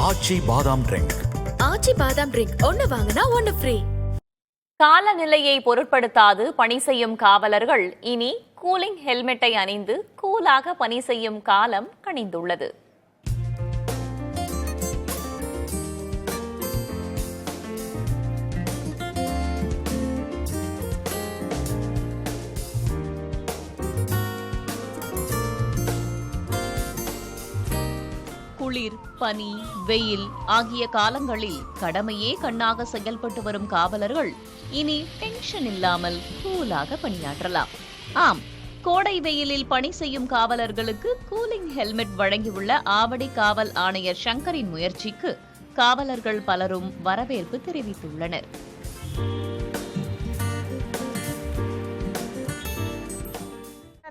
ஆச்சி பாதாம் ட்ரிங்க். ஆச்சி பாதாம் ட்ரிங்க் ஒன்னு வாங்கினா ஒன்னு ஃப்ரீ. காலநிலையை பொருட்படுத்தாது பணி செய்யும் காவலர்கள் இனி கூலிங் ஹெல்மெட்டை அணிந்து கூலாக பணி செய்யும் காலம் கனிந்துள்ளது. குளிர், பனி, வெயில் ஆகிய காலங்களில் கடமையே கண்ணாக செயல்பட்டு வரும் காவலர்கள் இனி டென்ஷன் இல்லாமல் கூலாக பணியாற்றலாம். ஆம், கோடை வெயிலில் பணி செய்யும் காவலர்களுக்கு கூலிங் ஹெல்மெட் வழங்கியுள்ள ஆவடி காவல் ஆணையர் சங்கரின் முயற்சிக்கு காவலர்கள் பலரும் வரவேற்பு தெரிவித்துள்ளனர்.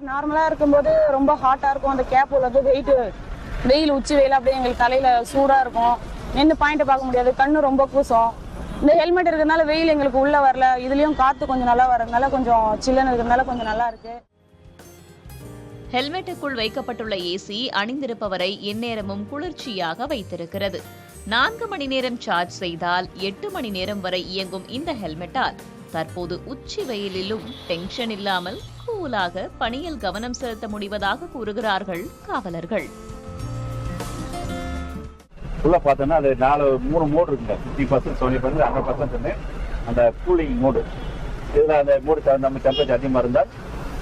நார்மலா இருக்கும்போது ரொம்ப ஹாட்டா இருக்கும். அந்த கேப் உள்ளது வெயில் உச்சி வெயில் அப்படியே எங்களுக்கு தலையில சூடா இருக்கும். நின்று பாயிண்ட் பார்க்க முடியாது, கண்ணு ரொம்ப கூசும். இந்த ஹெல்மெட் இருக்கிறதுனால வெயில் எங்களுக்கு உள்ள வரல. இதுலயும் காத்து கொஞ்சம் நல்லா வரதுனால கொஞ்சம் சில்லுன்னு இருக்கிறதுனால கொஞ்சம் நல்லா இருக்கு. ஹெல்மெட்டுக்குள் வைக்கப்பட்டுள்ள ஏசி அணிந்திருப்பவரை எந்நேரமும் குளிர்ச்சியாக வைத்திருக்கிறது. 4 மணி நேரம் சார்ஜ் செய்தால் 8 மணி நேரம் வரை இயங்கும் இந்த ஹெல்மெட்டால் தற்போது உச்சி வெயிலிலும் டென்ஷன் இல்லாமல் கூலாக பணியில் கவனம் செலுத்த முடிவதாக கூறுகிறார்கள் காவலர்கள். உள்ள பார்த்தோன்னா அது 3 மோடு இருக்குங்க. 50%, 70%, 100% அந்த கூலிங் மோடு. இதில் அந்த மோடு நம்ம டெம்பரேச்சர் அதிகமாக இருந்தால்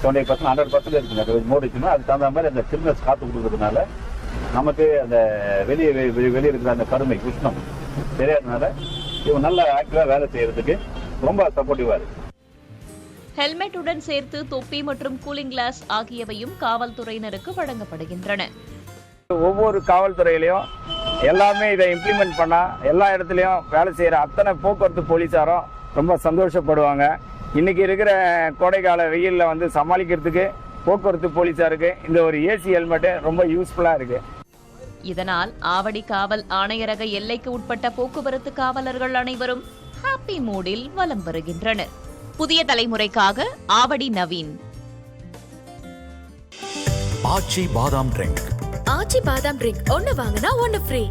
70%, 100% இருக்குங்க. அது மோடு இருக்குன்னா அதுக்கு தகுந்த மாதிரி அந்த சில்னஸ் காற்று கொடுக்கறதுனால நமக்கு அந்த வெளியே இருக்கிற அந்த கருமை உஷ்ணம் தெரியாததுனால இவங்க நல்ல ஆக்டிவாக வேலை செய்யறதுக்கு ரொம்ப சப்போர்ட்டிவா இருக்கு. ஹெல்மெட்டுடன் சேர்த்து தொப்பி மற்றும் கூலிங் கிளாஸ் ஆகியவையும் காவல்துறையினருக்கு வழங்கப்படுகின்றன. ஒவ்வொரு காவல்துறையிலையும் எல்லாமே இதை இம்ப்ளிமெண்ட் பண்ணா எல்லா இடத்துலையும் வேலை செய்யற அத்தனை போக்குவரத்து போலீஸாரும் ரொம்ப சந்தோஷப்படுவாங்க. இன்னைக்கு இருக்கிற கோடைக்கால வெயில்ல சமாளிக்கிறதுக்கு போக்குவரத்து போலீஸாருக்கு இந்த ஒரு ஏசி ஹெல்மெட் ரொம்ப யூஸ்ஃபுல்லா இருக்கு. இதனால் ஆவடி காவல் ஆணையரக எல்லைக்கு உட்பட்ட போக்குவரத்து காவலர்கள் அனைவரும் ஹாப்பி மூடில் வலம் வருகின்றனர். புதிய தலைமுறைக்காக ஆவடி நவீன். ஆச்சி பாதாம் ட்ரிங்க். ஆச்சி பாதாம் ட்ரிங்க் ஒன்னு வாங்கினா ஒன்னு ஃப்ரீ.